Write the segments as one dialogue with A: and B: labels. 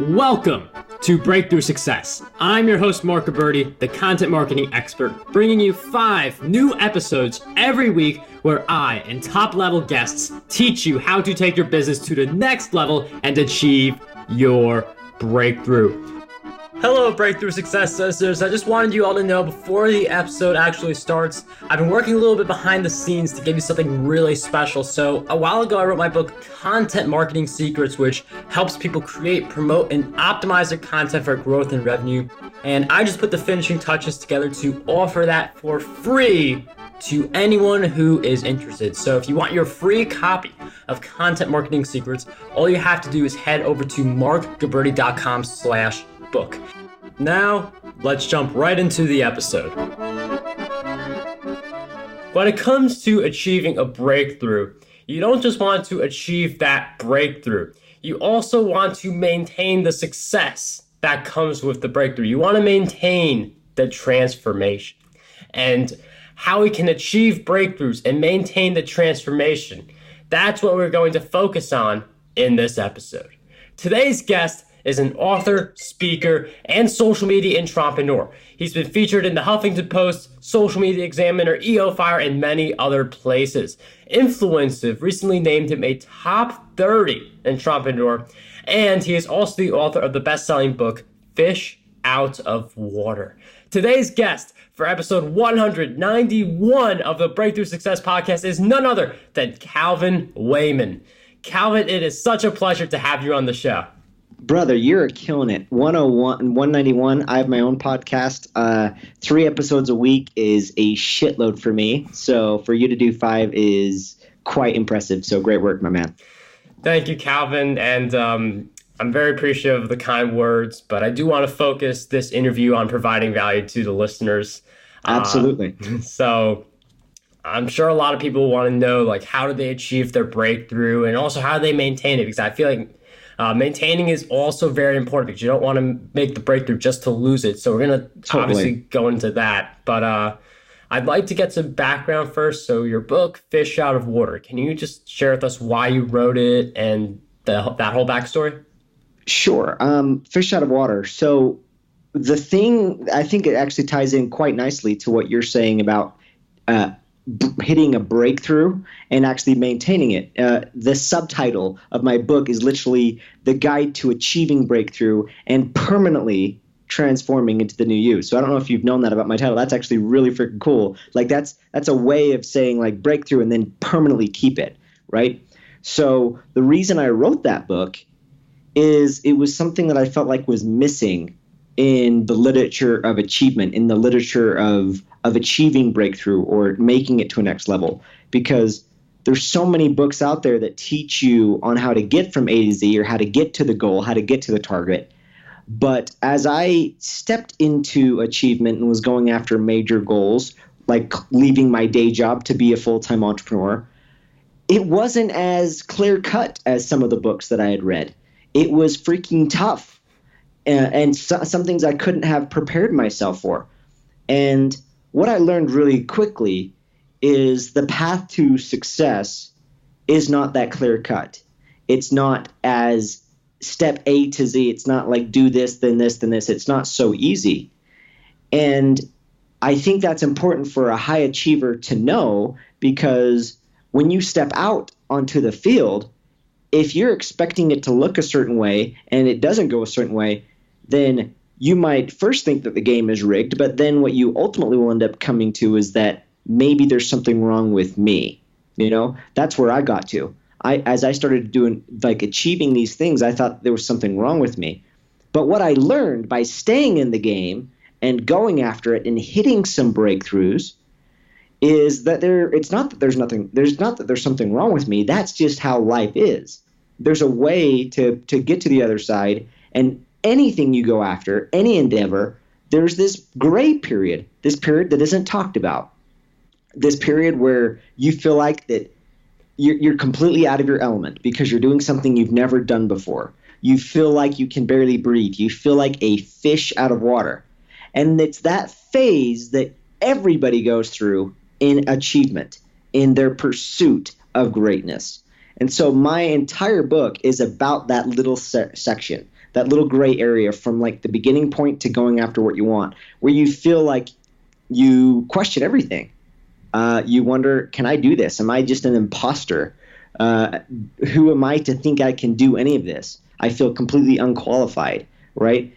A: Welcome to Breakthrough Success. I'm your host, Marc Guberti, the content marketing expert, bringing you 5 new episodes every week where I and top-level guests teach you how to take your business to the next level and achieve your breakthrough. Hello, Breakthrough Success listeners. I just wanted you all to know before the episode actually starts, I've been working a little bit behind the scenes to give you something really special. So a while ago, I wrote my book, Content Marketing Secrets, which helps people create, promote, and optimize their content for growth and revenue. And I just put the finishing touches together to offer that for free to anyone who is interested. So if you want your free copy of Content Marketing Secrets, all you have to do is head over to marcguberti.com/book. Now, let's jump right into the episode. When it comes to achieving a breakthrough, you don't just want to achieve that breakthrough. You also want to maintain the success that comes with the breakthrough. You want to maintain the transformation. And how we can achieve breakthroughs and maintain the transformation, that's what we're going to focus on in this episode. Today's guest is an author, speaker, and social media entrepreneur. He's been featured in the Huffington Post, Social Media Examiner, EO Fire, and many other places. Influencive recently named him a top 30 entrepreneur, and he is also the author of the best-selling book, Fish Out of Water. Today's guest for episode 191 of the Breakthrough Success Podcast is none other than Calvin Wayman. Calvin, it is such a pleasure to have you on the show.
B: Brother, you're killing it. 101 and 191, I have my own podcast. 3 episodes a week is a shitload for me. So for you to do 5 is quite impressive. So great work, my man.
A: Thank you, Calvin. And I'm very appreciative of the kind words, but I do want to focus this interview on providing value to the listeners.
B: Absolutely.
A: So I'm sure a lot of people want to know, like, how do they achieve their breakthrough and also how do they maintain it? Because I feel like maintaining is also very important because you don't want to make the breakthrough just to lose it. So we're going to obviously go into that. But I'd like to get some background first. So your book, Fish Out of Water, can you just share with us why you wrote it and that whole backstory?
B: Sure. Fish Out of Water. So the thing, I think it actually ties in quite nicely to what you're saying about hitting a breakthrough and actually maintaining it. The subtitle of my book is literally The Guide to Achieving Breakthrough and Permanently Transforming into the New You. So I don't know if you've known that about my title. That's actually really freaking cool. Like that's a way of saying like breakthrough and then permanently keep it, right? So the reason I wrote that book is it was something that I felt like was missing in the literature of achievement, in the literature of achieving breakthrough or making it to a next level, because there's so many books out there that teach you on how to get from A to Z or how to get to the goal, how to get to the target. But as I stepped into achievement and was going after major goals, like leaving my day job to be a full-time entrepreneur, it wasn't as clear-cut as some of the books that I had read. It was freaking tough. And some things I couldn't have prepared myself for. And what I learned really quickly is the path to success is not that clear cut. It's not as step A to Z. It's not like do this, then this, then this. It's not so easy. And I think that's important for a high achiever to know, because when you step out onto the field, if you're expecting it to look a certain way and it doesn't go a certain way, then you might first think that the game is rigged, but then what you ultimately will end up coming to is that maybe there's something wrong with me. You know, that's where I got to. As I started doing, like, achieving these things, I thought there was something wrong with me. But what I learned by staying in the game and going after it and hitting some breakthroughs is that it's not that there's something wrong with me. That's just how life is. There's a way to get to the other side, and anything you go after, any endeavor, there's this gray period, this period that isn't talked about, this period where you feel like that you're completely out of your element because you're doing something you've never done before. You feel like you can barely breathe. You feel like a fish out of water. And it's that phase that everybody goes through in achievement, in their pursuit of greatness. And so my entire book is about that little section, that little gray area from like the beginning point to going after what you want, where you feel like you question everything. You wonder, can I do this? Am I just an imposter? Who am I to think I can do any of this? I feel completely unqualified, right?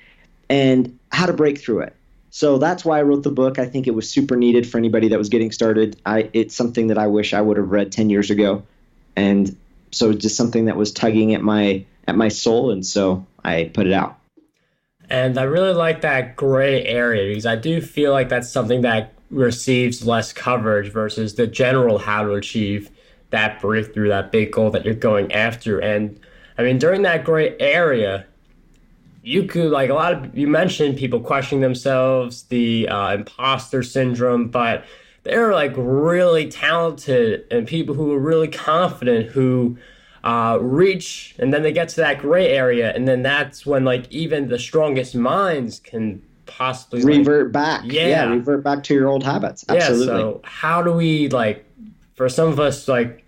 B: And how to break through it. So that's why I wrote the book. I think it was super needed for anybody that was getting started. It's something that I wish I would have read 10 years ago. And so just something that was tugging at my soul. And so I put it out.
A: And I really like that gray area because I do feel like that's something that receives less coverage versus the general how to achieve that breakthrough, that big goal that you're going after. And I mean, during that gray area, you could, like, you mentioned people questioning themselves, the imposter syndrome, but they're like really talented and people who are really confident who reach, and then they get to that gray area, and then that's when like even the strongest minds can possibly
B: revert back. Yeah, revert back to your old habits. Absolutely.
A: Yeah, so how do we, like, for some of us, like,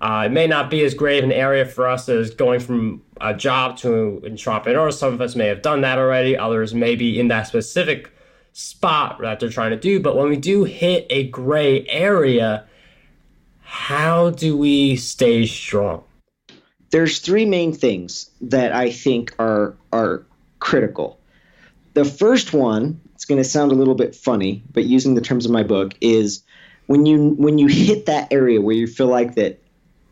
A: it may not be as great an area for us as going from a job to an entrepreneur. Some of us may have done that already. Others may be in that specific spot that they're trying to do. But when we do hit a gray area, how do we stay strong?
B: There's three main things that I think are critical. The first one, it's going to sound a little bit funny, but using the terms of my book, is when you hit that area where you feel like that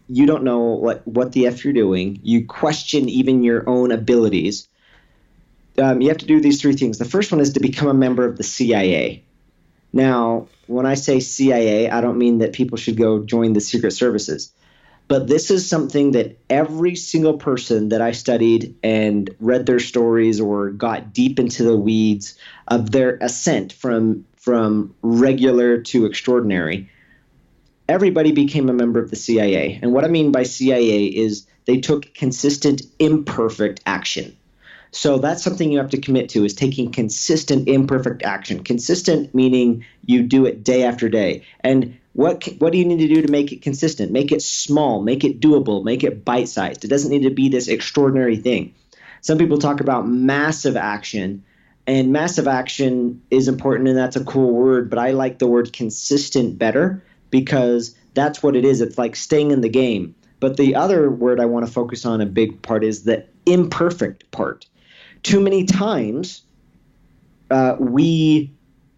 B: you don't know what the F you're doing, you question even your own abilities, you have to do these three things. The first one is to become a member of the CIA. Now, when I say CIA, I don't mean that people should go join the secret services. But this is something that every single person that I studied and read their stories or got deep into the weeds of their ascent from regular to extraordinary, everybody became a member of the CIA. And what I mean by CIA is they took consistent, imperfect action. So that's something you have to commit to, is taking consistent, imperfect action. Consistent meaning you do it day after day. And what do you need to do to make it consistent? Make it small, make it doable, make it bite-sized. It doesn't need to be this extraordinary thing. Some people talk about massive action, and massive action is important, and that's a cool word, but I like the word consistent better because that's what it is. It's like staying in the game. But the other word I want to focus on, a big part, is the imperfect part. Too many times we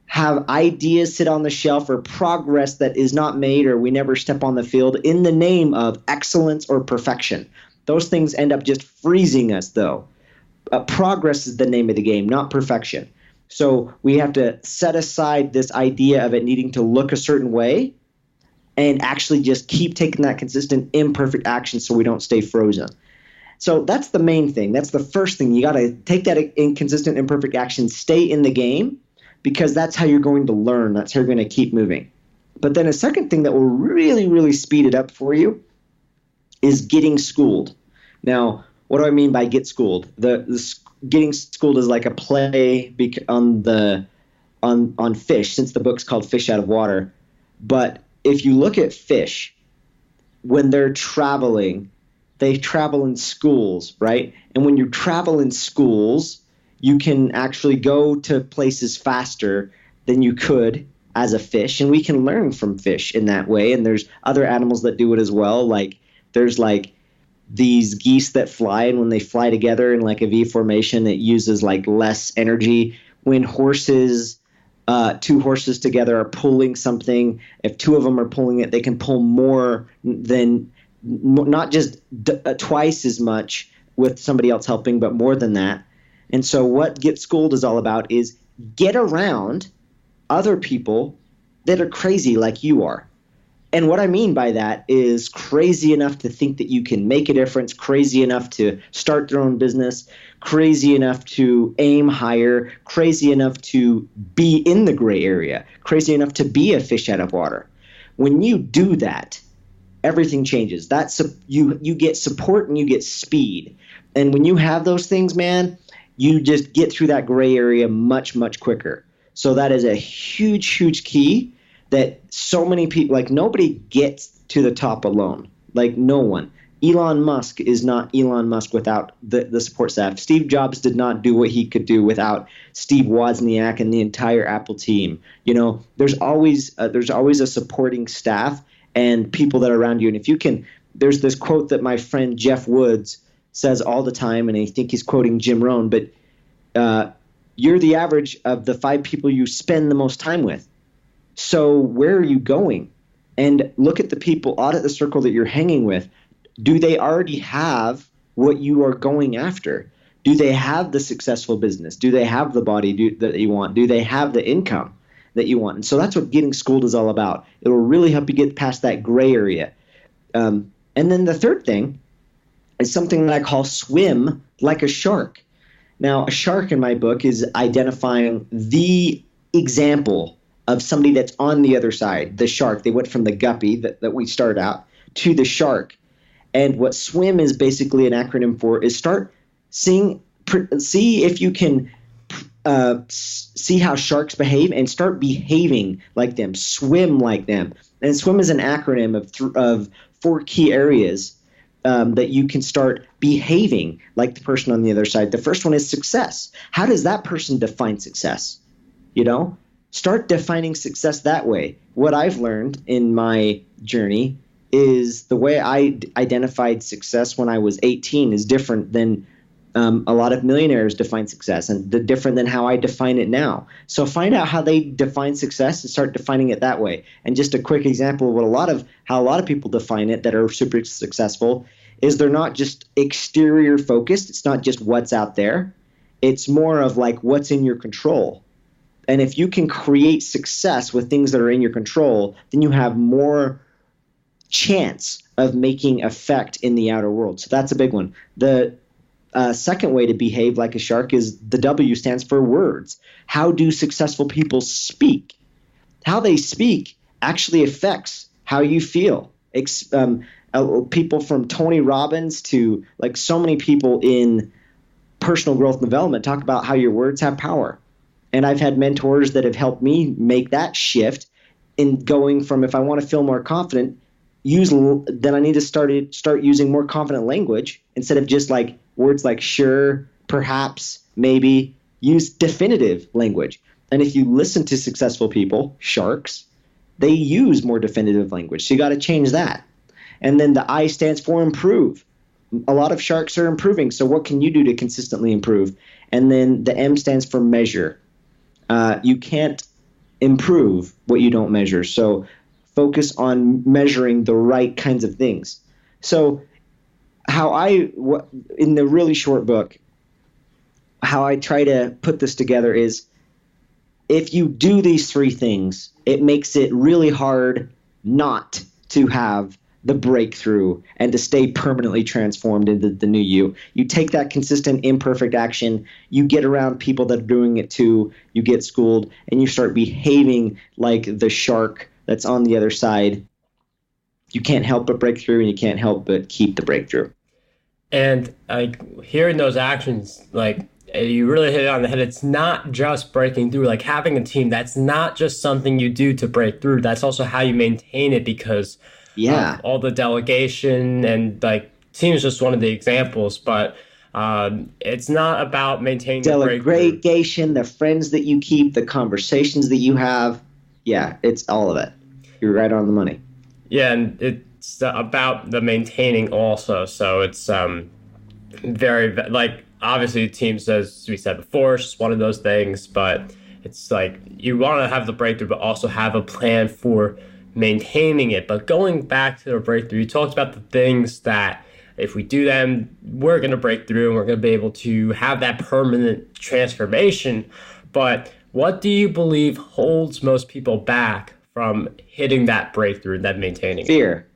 B: have ideas sit on the shelf or progress that is not made, or we never step on the field in the name of excellence or perfection. Those things end up just freezing us, though. Progress is the name of the game, not perfection. So we have to set aside this idea of it needing to look a certain way and actually just keep taking that consistent, imperfect action so we don't stay frozen. So that's the main thing. That's the first thing. You got to take that inconsistent, imperfect action, stay in the game, because that's how you're going to learn. That's how you're going to keep moving. But then a second thing that will really, really speed it up for you is getting schooled. Now, what do I mean by get schooled? The getting schooled is like a play on fish, since the book's called Fish Out of Water. But if you look at fish, when they're traveling, they travel in schools, right? And when you travel in schools, you can actually go to places faster than you could as a fish. And we can learn from fish in that way. And there's other animals that do it as well. Like there's like these geese that fly, and when they fly together in like a V formation, it uses like less energy. When two horses together are pulling something, if two of them are pulling it, they can pull more than, not just twice as much with somebody else helping, but more than that. And so what Get Schooled is all about is get around other people that are crazy like you are. And what I mean by that is crazy enough to think that you can make a difference, crazy enough to start their own business, crazy enough to aim higher, crazy enough to be in the gray area, crazy enough to be a fish out of water. When you do that, everything changes. You get support and you get speed. And when you have those things, man, you just get through that gray area much, much quicker. So that is a huge, huge key that so many people, like nobody gets to the top alone. Like no one. Elon Musk is not Elon Musk without the support staff. Steve Jobs did not do what he could do without Steve Wozniak and the entire Apple team. There's always a supporting staff and people that are around you. And if you can, there's this quote that my friend Jeff Woods says all the time, and I think he's quoting Jim Rohn, but you're the average of the 5 people you spend the most time with. So where are you going? And look at the people, audit the circle that you're hanging with. Do they already have what you are going after? Do they have the successful business? Do they have the body that you want? Do they have the income that you want? And so that's what getting schooled is all about. It will really help you get past that gray area. And then the third thing is something that I call swim like a shark. Now, a shark in my book is identifying the example of somebody that's on the other side, the shark. They went from the guppy that we start out to the shark. And what swim is basically an acronym for is see if you can see how sharks behave and start behaving like them, swim like them. And swim is an acronym of 4 key areas that you can start behaving like the person on the other side. The first one is success. How does that person define success? Start defining success that way. What I've learned in my journey is the way I identified success when I was 18 is different than a lot of millionaires define success, and different than how I define it now. So find out how they define success and start defining it that way. And just a quick example of how a lot of people define it that are super successful is they're not just exterior focused. It's not just what's out there. It's more of like what's in your control. And if you can create success with things that are in your control, then you have more chance of making effect in the outer world. So that's a big one. The second way to behave like a shark is the W stands for words. How do successful people speak? How they speak actually affects how you feel. People from Tony Robbins to like so many people in personal growth and development talk about how your words have power. And I've had mentors that have helped me make that shift in going from, if I want to feel more confident, then I need to start using more confident language instead of just like words like sure, perhaps, maybe. Use definitive language. And if you listen to successful people, sharks, they use more definitive language. So you got to change that. And then the I stands for improve. A lot of sharks are improving. So what can you do to consistently improve? And then the M stands for measure. You can't improve what you don't measure. So focus on measuring the right kinds of things. So in the really short book, how I try to put this together is if you do these 3 things, it makes it really hard not to have the breakthrough and to stay permanently transformed into the new you. You take that consistent, imperfect action, you get around people that are doing it too, you get schooled, and you start behaving like the shark that's on the other side. You can't help but break through, and you can't help but keep the breakthrough.
A: And hearing those actions, you really hit it on the head. It's not just breaking through. Like having a team, that's not just something you do to break through. That's also how you maintain it, because all the delegation and team is just one of the examples, but it's not about maintaining
B: delegation, the friends that you keep, the conversations that you have. Yeah, it's all of it. You're right on the money.
A: Yeah, and it's about the maintaining also. So it's very obviously teams, as we said before, it's just one of those things, but it's you want to have the breakthrough, but also have a plan for maintaining it. But going back to the breakthrough, you talked about the things that if we do them, we're going to break through and we're going to be able to have that permanent transformation. But what do you believe holds most people back from hitting that breakthrough and then maintaining it?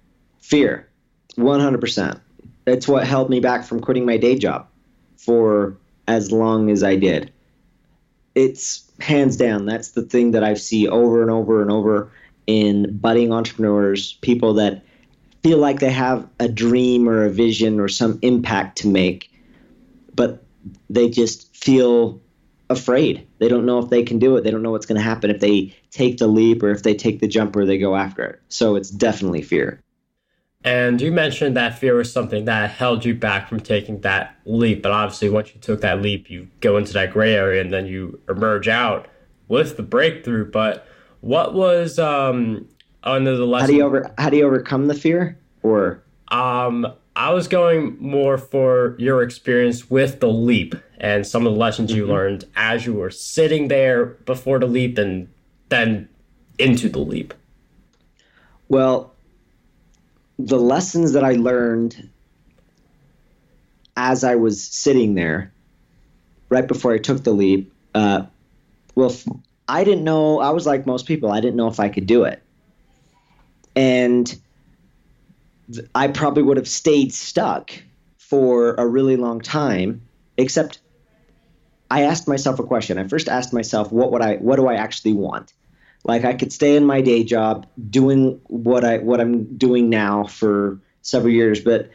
B: Fear, 100%. It's what held me back from quitting my day job for as long as I did. It's hands down, that's the thing that I see over and over and over in budding entrepreneurs, people that feel like they have a dream or a vision or some impact to make, but they just feel afraid. They don't know if they can do it. They don't know what's going to happen if they take the leap or if they take the jump or they go after it. So it's definitely fear.
A: And you mentioned that fear was something that held you back from taking that leap. But obviously, once you took that leap, you go into that gray area and then you emerge out with the breakthrough. But what was under the lesson?
B: How do you overcome the fear? Or
A: I was going more for your experience with the leap and some of the lessons you
B: Mhm.
A: learned as you were sitting there before the leap and then into the leap.
B: Well, the lessons that I learned as I was sitting there right before I took the leap, well, I didn't know. I was like most people. I didn't know if I could do it, and I probably would have stayed stuck for a really long time. Except I asked myself a question. I first asked myself, what do I actually want? Like I could stay in my day job doing what I'm doing now for several years, but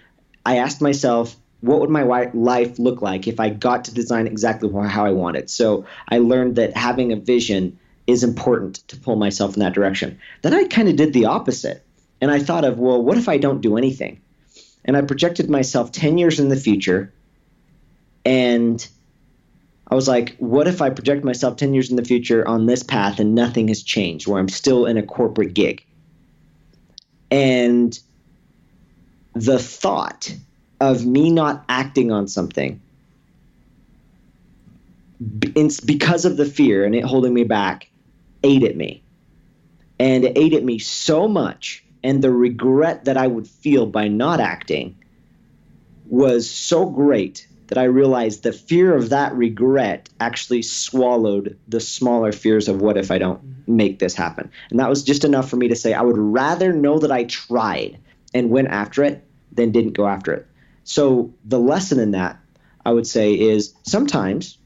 B: I asked myself, what would my life look like if I got to design exactly how I want it? So I learned that having a vision is important to pull myself in that direction. Then I kind of did the opposite. And I thought of, well, what if I don't do anything? And I projected myself 10 years in the future. And I was like, what if I project myself 10 years in the future on this path and nothing has changed, where I'm still in a corporate gig? And the thought of me not acting on something because of the fear and it holding me back ate at me. And it ate at me so much. And the regret that I would feel by not acting was so great that I realized the fear of that regret actually swallowed the smaller fears of what if I don't make this happen. And that was just enough for me to say I would rather know that I tried and went after it than didn't go after it. So the lesson in that, I would say, is sometimes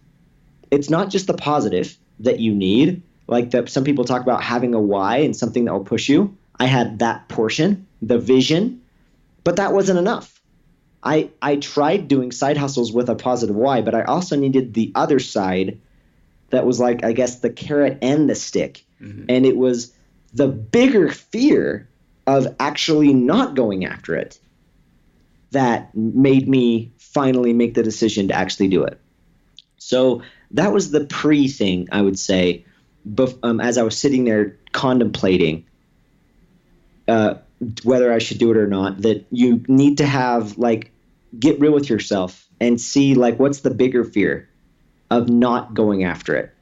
B: it's not just the positive that you need. Like some people talk about having a why and something that will push you. I had that portion, the vision, but that wasn't enough. I tried doing side hustles with a positive why, but I also needed the other side that was like, I guess, the carrot and the stick. Mm-hmm. And it was the bigger fear of actually not going after it that made me finally make the decision to actually do it. So that was the thing, I would say, as I was sitting there contemplating whether I should do it or not, that you need to have, like, get real with yourself and see, like, what's the bigger fear of not going after it?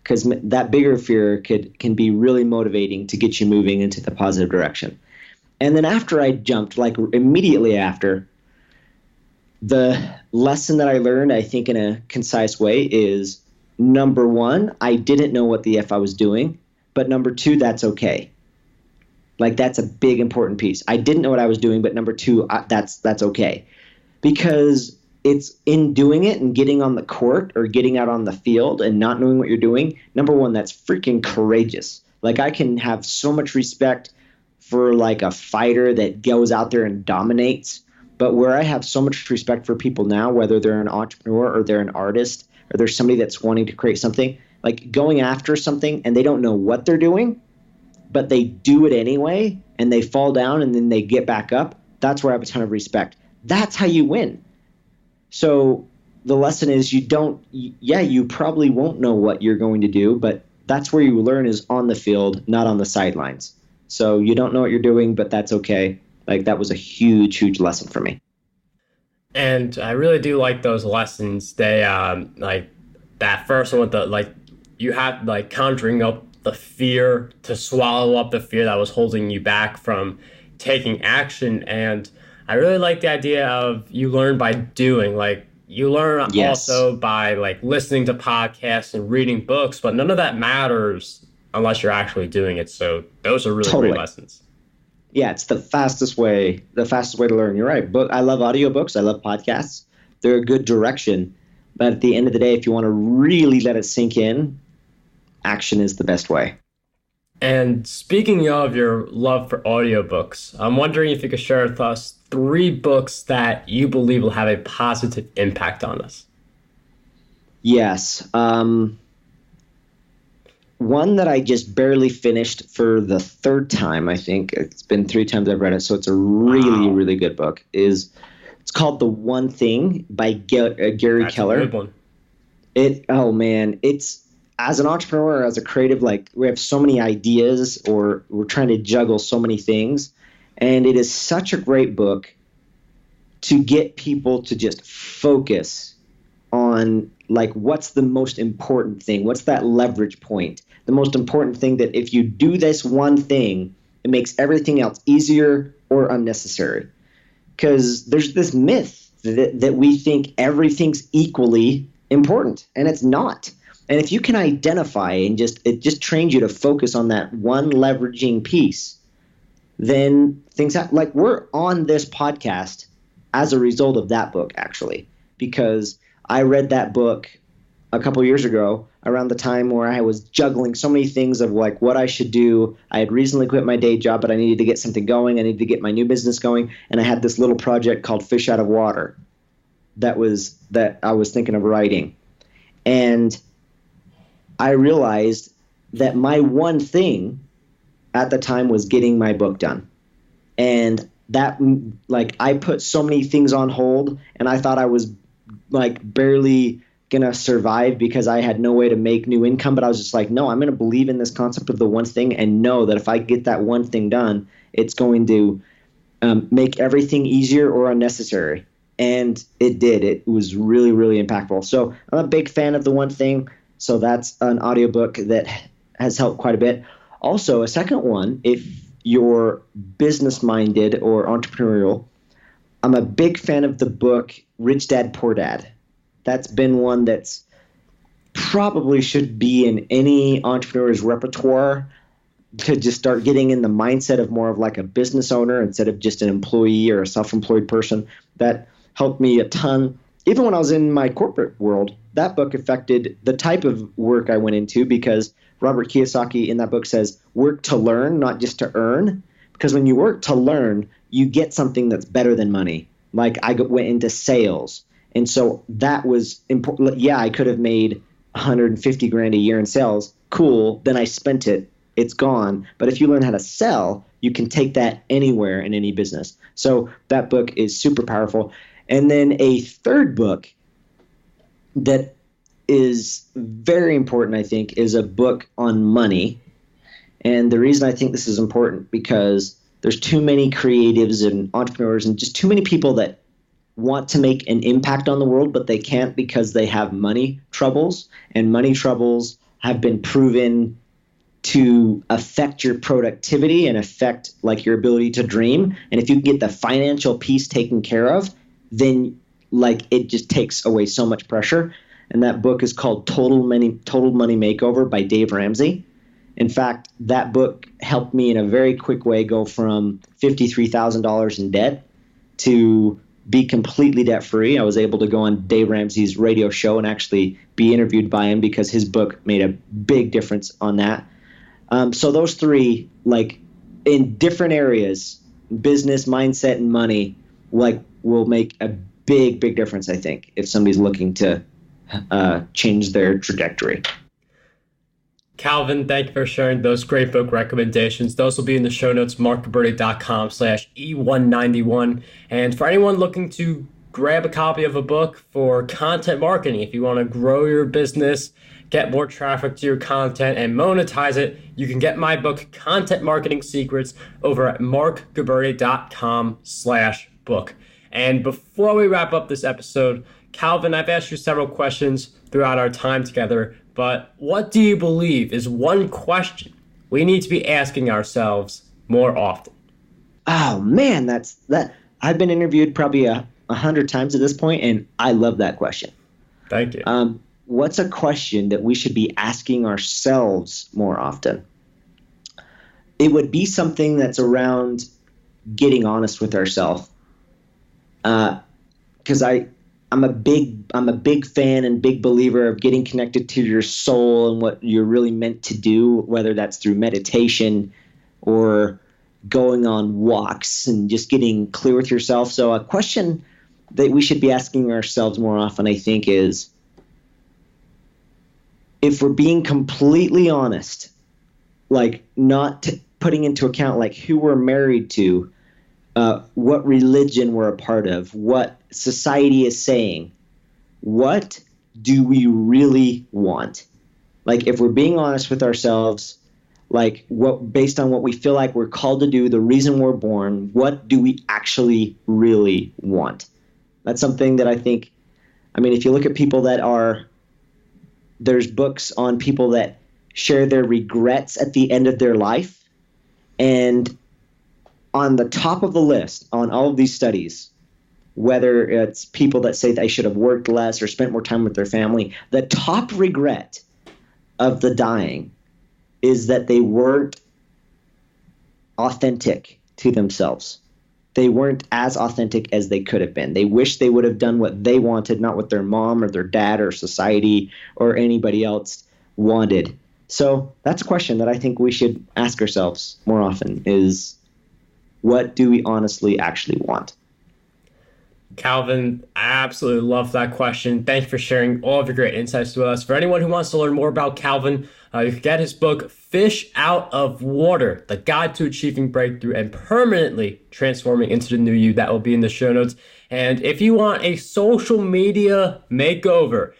B: Because that bigger fear can be really motivating to get you moving into the positive direction. And then after I jumped, like immediately after, the lesson that I learned, I think in a concise way, is number one, I didn't know what the F I was doing, but number two, that's okay. Like that's a big important piece. I didn't know what I was doing, but number two, that's okay. Because it's in doing it and getting on the court or getting out on the field and not knowing what you're doing. Number one, that's freaking courageous. Like I can have so much respect for like a fighter that goes out there and dominates. But where I have so much respect for people now, whether they're an entrepreneur or they're an artist or there's somebody that's wanting to create something, like going after something and they don't know what they're doing, but they do it anyway and they fall down and then they get back up. That's where I have a ton of respect. That's how you win. So the lesson is you probably won't know what you're going to do, but that's where you learn is on the field, not on the sidelines. So you don't know what you're doing, but that's okay. Like that was a huge, huge lesson for me.
A: And I really do like those lessons. They like that first one with the like you have like conjuring up the fear to swallow up the fear that was holding you back from taking action. And I really like the idea of you learn by doing. Like you learn also by like listening to podcasts and reading books, but none of that matters unless you're actually doing it. So those are really great lessons.
B: Yeah, it's the fastest way to learn. You're right. But I love audiobooks. I love podcasts. They're a good direction. But at the end of the day, if you want to really let it sink in, action is the best way.
A: And speaking of your love for audiobooks, I'm wondering if you could share with us 3 books that you believe will have a positive impact on us.
B: Yes. one that I just barely finished for the third time. I think it's been 3 times I've read it, so it's a really, really good book. It's called The One Thing by Gary
A: That's
B: Keller.
A: a good one.
B: It's as an entrepreneur, as a creative, like we have so many ideas, or we're trying to juggle so many things, and it is such a great book to get people to just focus on like what's the most important thing, what's that leverage point, the most important thing that if you do this one thing, it makes everything else easier or unnecessary. Because there's this myth that we think everything's equally important, and it's not. And if you can identify and it just trains you to focus on that one leveraging piece, then things like we're on this podcast as a result of that book, actually, because I read that book a couple years ago around the time where I was juggling so many things of like what I should do. I had recently quit my day job, but I needed to get something going. I needed to get my new business going. And I had this little project called Fish Out of Water that I was thinking of writing. And I realized that my one thing at the time was getting my book done. And that, like, I put so many things on hold, and I thought I was like barely gonna survive because I had no way to make new income. But I was just like, no, I'm gonna believe in this concept of the one thing and know that if I get that one thing done, it's going to make everything easier or unnecessary. And it did. It was really, really impactful. So I'm a big fan of the one thing. So that's an audiobook that has helped quite a bit. Also, a second one, if you're business minded or entrepreneurial, I'm a big fan of the book Rich Dad, Poor Dad. That's been one that's probably should be in any entrepreneur's repertoire to just start getting in the mindset of more of like a business owner instead of just an employee or a self-employed person. That helped me a ton. Even when I was in my corporate world, that book affected the type of work I went into, because Robert Kiyosaki in that book says, work to learn, not just to earn. Because when you work to learn, you get something that's better than money. Like I went into sales. And so that was important. Yeah, I could have made 150 grand a year in sales. Cool. Then I spent it. It's gone. But if you learn how to sell, you can take that anywhere in any business. So that book is super powerful. And then a third book that is very important, I think, is a book on money. And the reason I think this is important, because there's too many creatives and entrepreneurs and just too many people that want to make an impact on the world, but they can't because they have money troubles. And money troubles have been proven to affect your productivity and affect like your ability to dream. And if you can get the financial piece taken care of, then like it just takes away so much pressure. And that book is called Total Money Makeover by Dave Ramsey. In fact, that book helped me in a very quick way go from $53,000 in debt to be completely debt free. I was able to go on Dave Ramsey's radio show and actually be interviewed by him because his book made a big difference on that. So those three, like in different areas, business, mindset, and money, like will make a big, big difference, I think, if somebody's looking to change their trajectory.
A: Calvin, thank you for sharing those great book recommendations. Those will be in the show notes, markguberti.com/E191. And for anyone looking to grab a copy of a book for content marketing, if you want to grow your business, get more traffic to your content, and monetize it, you can get my book, Content Marketing Secrets, over at markguberti.com/book. And before we wrap up this episode, Calvin, I've asked you several questions throughout our time together, but what do you believe is one question we need to be asking ourselves more often?
B: Oh man, that. I've been interviewed probably 100 times at this point, and I love that question.
A: Thank you.
B: What's a question that we should be asking ourselves more often? It would be something that's around getting honest with ourselves. Because I'm a big fan and big believer of getting connected to your soul and what you're really meant to do, whether that's through meditation or going on walks and just getting clear with yourself. So a question that we should be asking ourselves more often, I think, is if we're being completely honest, like not putting into account like who we're married to, what religion we're a part of, what society is saying, what do we really want? Like if we're being honest with ourselves, like what based on what we feel like we're called to do, the reason we're born, what do we actually really want? That's something that I think, I mean, if you look at people that are, there's books on people that share their regrets at the end of their life, and on the top of the list on all of these studies, whether it's people that say they should have worked less or spent more time with their family, the top regret of the dying is that they weren't authentic to themselves. They weren't as authentic as they could have been. They wish they would have done what they wanted, not what their mom or their dad or society or anybody else wanted. So that's a question that I think we should ask ourselves more often is, what do we honestly actually want?
A: Calvin, I absolutely love that question. Thank you for sharing all of your great insights with us. For anyone who wants to learn more about Calvin, you can get his book, Fish Out of Water, The Guide to Achieving Breakthrough and Permanently Transforming into the New You. That will be in the show notes. And if you want a social media makeover,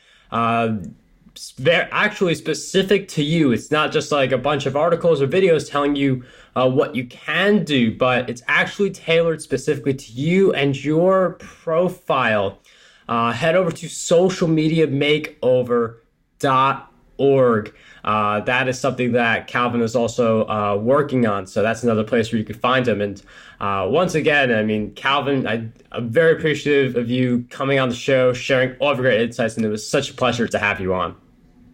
A: they're actually specific to you. It's not just like a bunch of articles or videos telling you what you can do, but it's actually tailored specifically to you and your profile. Head over to socialmediamakeover.org. That is something that Calvin is also working on. So that's another place where you can find him. And once again, I mean, Calvin, I'm very appreciative of you coming on the show, sharing all of your great insights, and it was such a pleasure to have you on.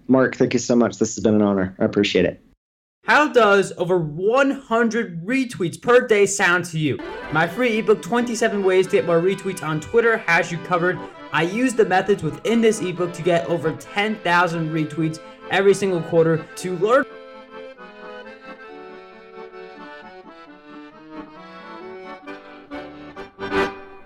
B: Mark, thank you so much. This has been an honor. I appreciate it.
C: How does over 100 retweets per day sound to you? My free ebook, 27 Ways to Get More Retweets on Twitter, has you covered. I use the methods within this ebook to get over 10,000 retweets every single quarter. To learn